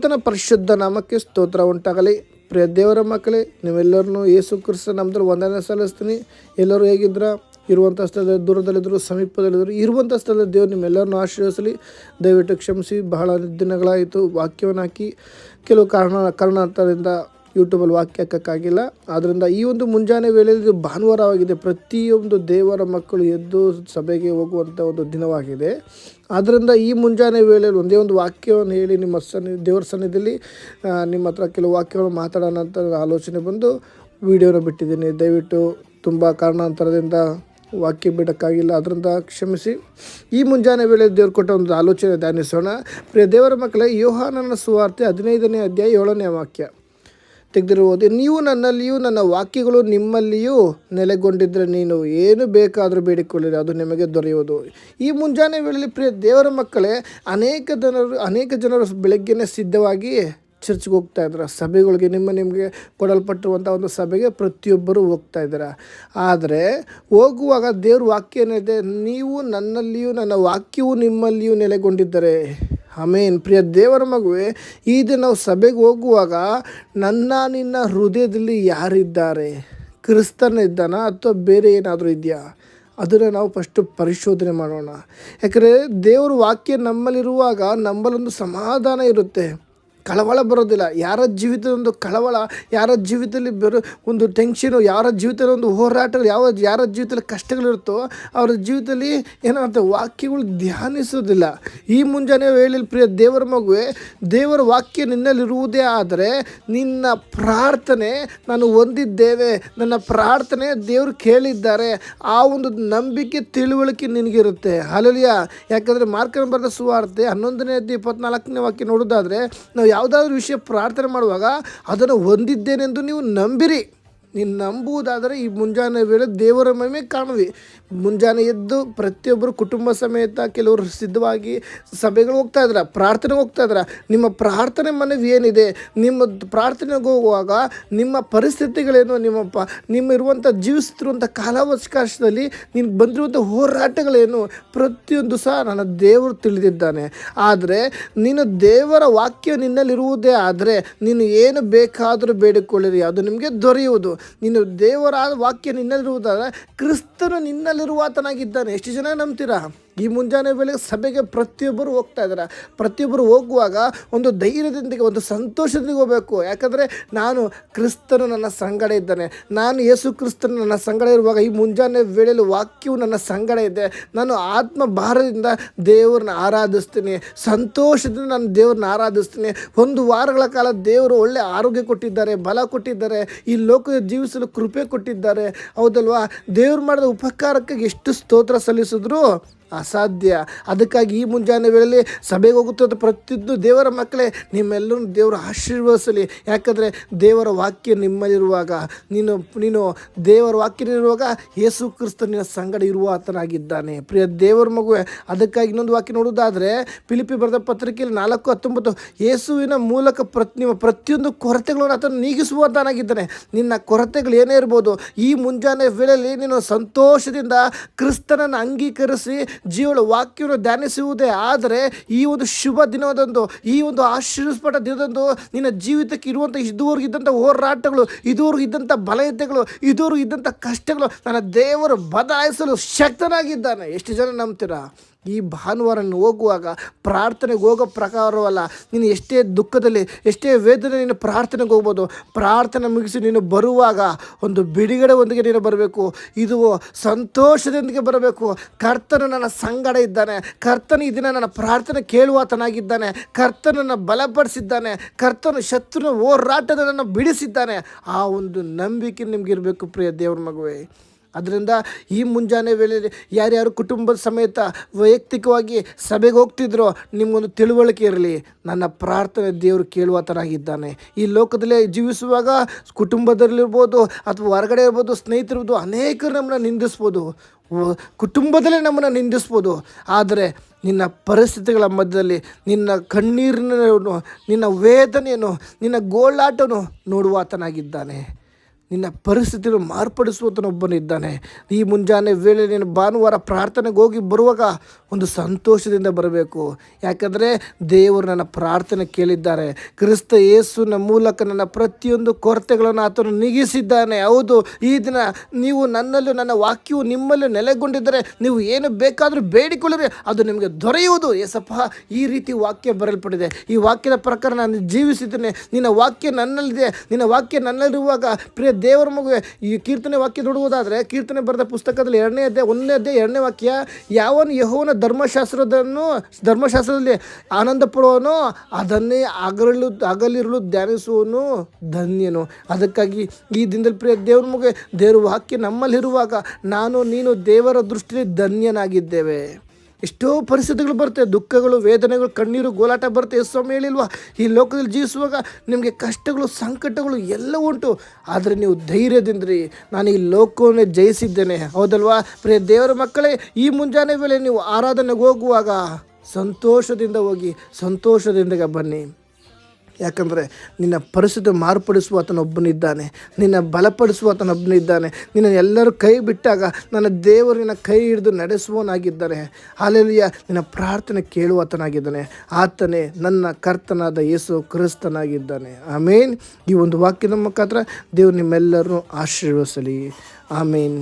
ಕರ್ತನ ಪರಿಶುದ್ಧ ನಾಮಕ್ಕೆ ಸ್ತೋತ್ರ ಉಂಟಾಗಲಿ. ಪ್ರಿಯ ದೇವರ ಮಕ್ಕಳೇ, ನೀವೆಲ್ಲರನ್ನೂ ಯೇಸು ಕ್ರಿಸ್ತ ನಾಮದಲ್ಲಿ ವಂದನೆ ಸಲ್ಲಿಸ್ತೀನಿ. ಎಲ್ಲರೂ ಹೇಗಿದ್ರ? ಇರುವಂಥ ಸ್ಥಳದಲ್ಲಿ, ದೂರದಲ್ಲಿದ್ದರು, ಸಮೀಪದಲ್ಲಿದ್ದರು, ಇರುವಂಥ ಸ್ಥಳದಲ್ಲಿ ದೇವರು ನಿಮ್ಮೆಲ್ಲರನ್ನೂ ಆಶೀರ್ವದಿಸಲಿ. ದಯವಿಟ್ಟು ಕ್ಷಮಿಸಿ, ಬಹಳ ದಿನಗಳಾಯಿತು ವಾಕ್ಯವನ್ನು ಹಾಕಿ. ಕೆಲವು ಕಾರಣಾಂತರದಿಂದ ಯೂಟ್ಯೂಬಲ್ಲಿ ವಾಕ್ಯ ಹಾಕೋಕ್ಕಾಗಿಲ್ಲ. ಆದ್ದರಿಂದ ಈ ಒಂದು ಮುಂಜಾನೆ ವೇಳೆಯಲ್ಲಿ ಭಾನುವಾರವಾಗಿದೆ. ಪ್ರತಿಯೊಂದು ದೇವರ ಮಕ್ಕಳು ಎದ್ದು ಸಭೆಗೆ ಹೋಗುವಂಥ ಒಂದು ದಿನವಾಗಿದೆ. ಆದ್ದರಿಂದ ಈ ಮುಂಜಾನೆ ವೇಳೆಯಲ್ಲಿ ಒಂದೇ ಒಂದು ವಾಕ್ಯವನ್ನು ಹೇಳಿ ನಿಮ್ಮ ದೇವರ ಸನ್ನಿಧಿಯಲ್ಲಿ ನಿಮ್ಮ ಹತ್ರ ಕೆಲವು ವಾಕ್ಯವನ್ನು ಮಾತಾಡೋಣ ಅಂತ ಆಲೋಚನೆ ಬಂದು ವಿಡಿಯೋನ ಬಿಟ್ಟಿದ್ದೀನಿ. ದಯವಿಟ್ಟು ತುಂಬ ಕಾರಣಾಂತರದಿಂದ ವಾಕ್ಯ ಬಿಡೋಕ್ಕಾಗಿಲ್ಲ, ಅದರಿಂದ ಕ್ಷಮಿಸಿ. ಈ ಮುಂಜಾನೆ ವೇಳೆ ದೇವರು ಕೊಟ್ಟ ಒಂದು ಆಲೋಚನೆ ಧ್ಯಾನಿಸೋಣ. ಪ್ರಿಯ ದೇವರ ಮಕ್ಕಳೇ, ಯೋಹಾನನ ಸುವಾರ್ತೆ 15ನೇ ಅಧ್ಯಾಯ 7ನೇ ವಾಕ್ಯ ತೆಗೆದಿರುವುದು. ನೀವು ನನ್ನಲ್ಲಿಯೂ ನನ್ನ ವಾಕ್ಯಗಳು ನಿಮ್ಮಲ್ಲಿಯೂ ನೆಲೆಗೊಂಡಿದ್ದರೆ ನೀನು ಏನು ಬೇಕಾದರೂ ಬೇಡಿಕೊಳ್ಳಿರಿ, ಅದು ನಿಮಗೆ ದೊರೆಯುವುದು. ಈ ಮುಂಜಾನೆ ವೇಳೆಯಲ್ಲಿ ಪ್ರಿಯ ದೇವರ ಮಕ್ಕಳೇ, ಅನೇಕ ಜನರು ಬೆಳಗ್ಗೆನೇ ಸಿದ್ಧವಾಗಿ ಚರ್ಚ್ಗೆ ಹೋಗ್ತಾ ಇದ್ದಾರೆ. ಸಭೆಗಳಿಗೆ ನಿಮಗೆ ಕೊಡಲ್ಪಟ್ಟಿರುವಂಥ ಒಂದು ಸಭೆಗೆ ಪ್ರತಿಯೊಬ್ಬರು ಹೋಗ್ತಾ ಇದ್ದಾರೆ. ಆದರೆ ಹೋಗುವಾಗ ದೇವ್ರ ವಾಕ್ಯ ಏನಿದೆ, ನೀವು ನನ್ನಲ್ಲಿಯೂ ನನ್ನ ವಾಕ್ಯವು ನಿಮ್ಮಲ್ಲಿಯೂ ನೆಲೆಗೊಂಡಿದ್ದರೆ. ಆಮೇನ್. ಪ್ರಿಯ ದೇವರ ಮಗುವೆ, ಈ ದಿನ ನಾವು ಸಭೆಗೆ ಹೋಗುವಾಗ ನಿನ್ನ ಹೃದಯದಲ್ಲಿ ಯಾರಿದ್ದಾರೆ? ಕ್ರಿಸ್ತನ ಇದ್ದಾನ ಅಥವಾ ಬೇರೆ ಏನಾದರೂ ಇದೆಯಾ? ಅದನ್ನು ನಾವು ಫಸ್ಟು ಪರಿಶೋಧನೆ ಮಾಡೋಣ. ಯಾಕಂದರೆ ದೇವ್ರ ವಾಕ್ಯ ನಮ್ಮಲ್ಲಿರುವಾಗ ನಮ್ಮಲ್ಲೊಂದು ಸಮಾಧಾನ ಇರುತ್ತೆ, ಕಳವಳ ಬರೋದಿಲ್ಲ. ಯಾರ ಜೀವಿತದೊಂದು ಕಳವಳ, ಯಾರ ಜೀವಿತದಲ್ಲಿ ಒಂದು ಟೆನ್ಷನು, ಯಾರ ಜೀವಿತದಲ್ಲಿ ಒಂದು ಹೋರಾಟ, ಯಾರ ಜೀವಿತದಲ್ಲಿ ಕಷ್ಟಗಳಿರುತ್ತೋ ಅವರ ಜೀವಿತದಲ್ಲಿ ಏನಾಗುತ್ತೆ, ವಾಕ್ಯಗಳು ಧ್ಯಾನಿಸೋದಿಲ್ಲ. ಈ ಮುಂಜಾನೆ ವೇಳೆಯಲ್ಲಿ ಪ್ರಿಯ ದೇವರ ಮಗುವೆ, ದೇವರ ವಾಕ್ಯ ನಿನ್ನಲ್ಲಿರುವುದೇ ಆದರೆ ನಿನ್ನ ಪ್ರಾರ್ಥನೆ ನಾನು ಹೊಂದಿದ್ದೇವೆ, ನನ್ನ ಪ್ರಾರ್ಥನೆ ದೇವರು ಕೇಳಿದ್ದಾರೆ, ಆ ಒಂದು ನಂಬಿಕೆ ತಿಳುವಳಿಕೆ ನಿನಗಿರುತ್ತೆ. ಹಲ್ಲೆಲೂಯಾ. ಯಾಕಂದರೆ ಮಾರ್ಕನ ಬರೆದ ಸುವಾರ್ತೆ 11ನೇ ಅಧ್ಯಾಯ 24ನೇ ವಾಕ್ಯ ನೋಡೋದಾದರೆ, ನಾವು ಯಾವುದಾದ್ರೂ ವಿಷಯ ಪ್ರಾರ್ಥನೆ ಮಾಡುವಾಗ ಅದನ್ನು ಹೊಂದಿದ್ದೇನೆಂದು ನೀವು ನಂಬಿರಿ. ನೀನು ನಂಬುವುದಾದರೆ ಈ ಮುಂಜಾನೆ ವೇಳೆ ದೇವರ ಮಹಿಮೆ ಕಾಣುವಿ. ಮುಂಜಾನೆ ಎದ್ದು ಪ್ರತಿಯೊಬ್ಬರು ಕುಟುಂಬ ಸಮೇತ ಕೆಲವರು ಸಿದ್ಧವಾಗಿ ಸಭೆಗಳು ಹೋಗ್ತಾ ಇದ್ದಾರೆ, ಪ್ರಾರ್ಥನೆಗೆ ಹೋಗ್ತಾ ಇದ್ದಾರೆ. ನಿಮ್ಮ ಪ್ರಾರ್ಥನೆ ಮನವಿ ಏನಿದೆ? ನಿಮ್ಮ ಪ್ರಾರ್ಥನೆಗೆ ಹೋಗುವಾಗ ನಿಮ್ಮ ಪರಿಸ್ಥಿತಿಗಳೇನು, ನಿಮ್ಮ ಇರುವಂಥ ಜೀವಿಸ್ತಿರುವಂಥ ಕಾಲಾವಕಾಶದಲ್ಲಿ ನಿನಗೆ ಬಂದಿರುವಂಥ ಹೋರಾಟಗಳೇನು, ಪ್ರತಿಯೊಂದು ಸಹ ನನ್ನ ದೇವರು ತಿಳಿದಿದ್ದಾನೆ. ಆದರೆ ನೀನು ದೇವರ ವಾಕ್ಯ ನಿನ್ನಲ್ಲಿರುವುದೇ ಆದರೆ ನೀನು ಏನು ಬೇಕಾದರೂ ಬೇಡಿಕೊಳ್ಳಿರಿ, ಅದು ನಿಮಗೆ ದೊರೆಯುವುದು. ನೀನು ದೇವರ ವಾಕ್ಯ ನಿನ್ನಲ್ಲಿರುವುದಾದರೆ ಕ್ರಿಸ್ತನು ನಿನ್ನಲ್ಲಿರುವಾತನಾಗಿದ್ದಾನೆ. ಎಷ್ಟು ಜನ ನಂಬ್ತೀರಾ? ಈ ಮುಂಜಾನೆ ವೇಳೆಗೆ ಸಭೆಗೆ ಪ್ರತಿಯೊಬ್ಬರು ಹೋಗ್ತಾ ಇದ್ದಾರೆ. ಪ್ರತಿಯೊಬ್ಬರು ಹೋಗುವಾಗ ಒಂದು ಧೈರ್ಯದೊಂದಿಗೆ, ಒಂದು ಸಂತೋಷದಿಂದ ಹೋಗಬೇಕು. ಯಾಕಂದರೆ ನಾನು ಕ್ರಿಸ್ತನು ನನ್ನ ಸಂಗಡ ಇದ್ದಾನೆ, ನಾನು ಯೇಸು ಕ್ರಿಸ್ತನು ನನ್ನ ಸಂಗಡ ಇರುವಾಗ ಈ ಮುಂಜಾನೆ ವೇಳೆಯಲ್ಲಿ ವಾಕ್ಯವು ನನ್ನ ಸಂಗಡ ಇದೆ. ನಾನು ಆತ್ಮ ಭಾರದಿಂದ ದೇವರನ್ನ ಆರಾಧಿಸ್ತೀನಿ, ಸಂತೋಷದಿಂದ ನಾನು ದೇವ್ರನ್ನ ಆರಾಧಿಸ್ತೀನಿ. ಒಂದು ವಾರಗಳ ಕಾಲ ದೇವರು ಒಳ್ಳೆ ಆರೋಗ್ಯ ಕೊಟ್ಟಿದ್ದಾರೆ, ಬಲ ಕೊಟ್ಟಿದ್ದಾರೆ, ಈ ಲೋಕದ ಜೀವಿಸಲು ಕೃಪೆ ಕೊಟ್ಟಿದ್ದಾರೆ. ಹೌದಲ್ವಾ? ದೇವ್ರು ಮಾಡಿದ ಉಪಕಾರಕ್ಕೆ ಎಷ್ಟು ಸ್ತೋತ್ರ ಸಲ್ಲಿಸಿದ್ರು ಅಸಾಧ್ಯ. ಅದಕ್ಕಾಗಿ ಈ ಮುಂಜಾನೆ ವೇಳೆಯಲ್ಲಿ ಸಭೆಗೆ ಹೋಗುತ್ತದೆ ಪ್ರತಿಯೊಂದು ದೇವರ ಮಕ್ಕಳೇ, ನಿಮ್ಮೆಲ್ಲರೂ ದೇವರು ಆಶೀರ್ವದಿಸಲಿ. ಯಾಕಂದರೆ ದೇವರ ವಾಕ್ಯ ನಿಮ್ಮಲ್ಲಿರುವಾಗ, ನೀನು ದೇವರ ವಾಕ್ಯನಿರುವಾಗ ಯೇಸು ಕ್ರಿಸ್ತ ನಿನ್ನ ಸಂಗಡ ಇರುವ ಆತನಾಗಿದ್ದಾನೆ. ಪ್ರಿಯ ದೇವರ ಮಗುವೆ, ಅದಕ್ಕಾಗಿ ಇನ್ನೊಂದು ವಾಕ್ಯ ನೋಡುವುದಾದರೆ ಫಿಲಿಪ್ಪಿ ಬರೆದ ಪತ್ರಿಕೆಯಲ್ಲಿ 4:19, ಯೇಸುವಿನ ಮೂಲಕ ನಿಮ್ಮ ಪ್ರತಿಯೊಂದು ಕೊರತೆಗಳನ್ನು ಆತನು ನೀಗಿಸುವಂತನಾಗಿದ್ದಾನೆ. ನಿನ್ನ ಕೊರತೆಗಳು ಏನೇ ಇರ್ಬೋದು, ಈ ಮುಂಜಾನೆ ವೇಳೆಯಲ್ಲಿ ನೀನು ಸಂತೋಷದಿಂದ ಕ್ರಿಸ್ತನನ್ನು ಅಂಗೀಕರಿಸಿ ಜೀವನ ವಾಕ್ಯವನ್ನು ಧ್ಯಾನಿಸುವುದೇ ಆದರೆ ಈ ಒಂದು ಶುಭ ದಿನದಂದು, ಈ ಒಂದು ಆಶೀರ್ವದಿಸಲ್ಪಟ್ಟ ದಿನದಂದು ನಿನ್ನ ಜೀವಿತಕ್ಕೆ ಇರುವಂಥ ಇದುವರೆಗೂ ಇದ್ದಂಥ ಹೋರಾಟಗಳು, ಇದುವರೆಗೂ ಇದ್ದಂಥ ಬಲಹೀನತೆಗಳು, ಇದುವರೆಗೂ ಇದ್ದಂಥ ಕಷ್ಟಗಳು ನನ್ನ ದೇವರು ಬದಲಾಯಿಸಲು ಶಕ್ತನಾಗಿದ್ದಾನೆ. ಎಷ್ಟು ಜನ ನಂಬ್ತೀರಾ? ಈ ಭಾನುವಾರ ಹೋಗುವಾಗ ಪ್ರಾರ್ಥನೆಗೆ ಹೋಗೋ ಪ್ರಕಾರವಲ್ಲ. ನೀನು ಎಷ್ಟೇ ದುಃಖದಲ್ಲಿ, ಎಷ್ಟೇ ವೇದನೆ, ನೀನು ಪ್ರಾರ್ಥನೆಗೆ ಹೋಗ್ಬೋದು. ಪ್ರಾರ್ಥನೆ ಮುಗಿಸಿ ನೀನು ಬರುವಾಗ ಒಂದು ಬಿಡುಗಡೆ ಒಂದಿಗೆ ನೀನು ಬರಬೇಕು. ಇದು ಸಂತೋಷದೊಂದಿಗೆ ಬರಬೇಕು. ಕರ್ತನು ನನ್ನ ಸಂಗಡ ಇದ್ದಾನೆ, ಕರ್ತನು ಈ ದಿನ ನನ್ನ ಪ್ರಾರ್ಥನೆ ಕೇಳುವಾತನಾಗಿದ್ದಾನೆ, ಕರ್ತನನ್ನು ಬಲಪಡಿಸಿದ್ದಾನೆ, ಕರ್ತನು ಶತ್ರುನ ಹೋರಾಟದ ಬಿಡಿಸಿದ್ದಾನೆ. ಆ ಒಂದು ನಂಬಿಕೆ ನಿಮಗಿರಬೇಕು ಪ್ರಿಯ ದೇವ್ರ ಮಗುವೆ. ಅದರಿಂದ ಈ ಮುಂಜಾನೆ ವೇಳೆಯಲ್ಲಿ ಯಾರ್ಯಾರು ಕುಟುಂಬದ ಸಮೇತ ವೈಯಕ್ತಿಕವಾಗಿ ಸಭೆಗೆ ಹೋಗ್ತಿದ್ರೋ ನಿಮಗೊಂದು ತಿಳುವಳಿಕೆ ಇರಲಿ, ನನ್ನ ಪ್ರಾರ್ಥನೆ ದೇವರು ಕೇಳುವಾತನಾಗಿದ್ದಾನೆ. ಈ ಲೋಕದಲ್ಲೇ ಜೀವಿಸುವಾಗ ಕುಟುಂಬದಲ್ಲಿರ್ಬೋದು ಅಥವಾ ಹೊರಗಡೆ ಇರ್ಬೋದು, ಸ್ನೇಹಿತರಿರ್ಬೋದು, ಅನೇಕರು ನಮ್ಮನ್ನು ನಿಂದಿಸ್ಬೋದು, ಕುಟುಂಬದಲ್ಲೇ ನಮ್ಮನ್ನು ನಿಂದಿಸ್ಬೋದು. ಆದರೆ ನಿನ್ನ ಪರಿಸ್ಥಿತಿಗಳ ಮಧ್ಯದಲ್ಲಿ ನಿನ್ನ ಕಣ್ಣೀರಿನ, ನಿನ್ನ ವೇದನೆಯನ್ನು, ನಿನ್ನ ಗೋಳಾಟವನ್ನು ನೋಡುವಾತನಾಗಿದ್ದಾನೆ. ನಿನ್ನ ಪರಿಸ್ಥಿತಿಯನ್ನು ಮಾರ್ಪಡಿಸುವಂತನೊಬ್ಬನಿದ್ದಾನೆ. ಈ ಮುಂಜಾನೆ ವೇಳೆ ನೀನು ಭಾನುವಾರ ಪ್ರಾರ್ಥನೆಗೆ ಹೋಗಿ ಬರುವಾಗ ಒಂದು ಸಂತೋಷದಿಂದ ಬರಬೇಕು. ಯಾಕಂದರೆ ದೇವರು ನನ್ನ ಪ್ರಾರ್ಥನೆ ಕೇಳಿದ್ದಾರೆ. ಕ್ರಿಸ್ತ ಯೇಸುವಿನ ಮೂಲಕ ನನ್ನ ಪ್ರತಿಯೊಂದು ಕೊರತೆಗಳನ್ನು ಆತನು ನೀಗಿಸಿದ್ದಾನೆ. ಹೌದು, ಈ ದಿನ ನೀವು ನನ್ನಲ್ಲೂ ನನ್ನ ವಾಕ್ಯವು ನಿಮ್ಮಲ್ಲೂ ನೆಲೆಗೊಂಡಿದ್ದರೆ ನೀವು ಏನು ಬೇಕಾದರೂ ಬೇಡಿಕೊಳ್ಳಿರಿ, ಅದು ನಿಮಗೆ ದೊರೆಯುವುದು. ಏಸಪ್ಪ, ಈ ರೀತಿ ವಾಕ್ಯ ಬರೆಯಲ್ಪಟ್ಟಿದೆ. ಈ ವಾಕ್ಯದ ಪ್ರಕಾರ ನಾನು ಜೀವಿಸಿದ್ದೇನೆ. ನಿನ್ನ ವಾಕ್ಯ ನನ್ನಲ್ಲಿದೆ. ನಿನ್ನ ವಾಕ್ಯ ನನ್ನಲ್ಲಿರುವಾಗ ಪ್ರಿಯ ದೇವರ ಮಗುವೆ, ಈ ಕೀರ್ತನೆ ವಾಕ್ಯ ನೋಡುವುದಾದರೆ ಕೀರ್ತನೆ ಬರೆದ ಪುಸ್ತಕದಲ್ಲಿ 2ನೇ ಅಧ್ಯಾಯ 1ನೇ ಅಧ್ಯಾಯ 2ನೇ ವಾಕ್ಯ, ಯಾವನು ಯೆಹೋವನ ಧರ್ಮಶಾಸ್ತ್ರದಲ್ಲಿ ಆನಂದ ಪಡುವನೋ ಅದನ್ನೇ ಹಗಲಿರುಳು ಧ್ಯಾನಿಸುವನು ಧನ್ಯನು. ಅದಕ್ಕಾಗಿ ಈ ದಿನದಲ್ಲಿ ಪ್ರಿಯ ದೇವರ ಮಗುವೆ, ದೇವರ ವಾಕ್ಯ ನಮ್ಮಲ್ಲಿರುವಾಗ ನಾನು ನೀನು ದೇವರ ದೃಷ್ಟಿಯಲ್ಲಿ ಧನ್ಯನಾಗಿದ್ದೇವೆ. ಎಷ್ಟೋ ಪರಿಸ್ಥಿತಿಗಳು ಬರುತ್ತೆ, ದುಃಖಗಳು, ವೇದನೆಗಳು, ಕಣ್ಣೀರು, ಗೋಲಾಟ ಬರುತ್ತೆ. ಸ್ವಾಮಿ ಹೇಳಿಲ್ವಾ, ಈ ಲೋಕದಲ್ಲಿ ಜೀವಿಸುವಾಗ ನಿಮಗೆ ಕಷ್ಟಗಳು, ಸಂಕಟಗಳು ಎಲ್ಲ ಉಂಟು, ಆದರೆ ನೀವು ಧೈರ್ಯದಿಂದ್ರಿ, ನಾನು ಈ ಲೋಕವನ್ನೇ ಜಯಿಸಿದ್ದೇನೆ. ಹೌದಲ್ವಾ ಪ್ರಿಯ ದೇವರ ಮಕ್ಕಳೇ, ಈ ಮುಂಜಾನೆ ವೇಳೆ ನೀವು ಆರಾಧನೆಗೆ ಹೋಗುವಾಗ ಸಂತೋಷದಿಂದ ಹೋಗಿ ಸಂತೋಷದಿಂದ ಬನ್ನಿ. ಯಾಕಂದರೆ ನಿನ್ನ ಪರಿಸ್ಥಿತಿ ಮಾರ್ಪಡಿಸುವ ಆತನೊಬ್ಬನಿದ್ದಾನೆ, ನಿನ್ನ ಬಲಪಡಿಸುವ ಆತನೊಬ್ಬನಿದ್ದಾನೆ. ನಿನ್ನ ಎಲ್ಲರೂ ಕೈ ಬಿಟ್ಟಾಗ ನನ್ನ ದೇವರು ನಿನ್ನ ಕೈ ಹಿಡಿದು ನಡೆಸುವನಾಗಿದ್ದಾನೆ. ಹಾಲೆಲೂಯಾ, ನಿನ್ನ ಪ್ರಾರ್ಥನೆ ಕೇಳುವಾತನಾಗಿದ್ದಾನೆ. ಆತನೇ ನನ್ನ ಕರ್ತನಾದ ಯೇಸು ಕ್ರಿಸ್ತನಾಗಿದ್ದಾನೆ. ಆಮೇನ್. ಈ ಒಂದು ವಾಕ್ಯದ ಮುಖಾಂತರ ದೇವರು ನಿಮ್ಮೆಲ್ಲರನ್ನು ಆಶೀರ್ವದಿಸಲಿ. ಆಮೇನ್.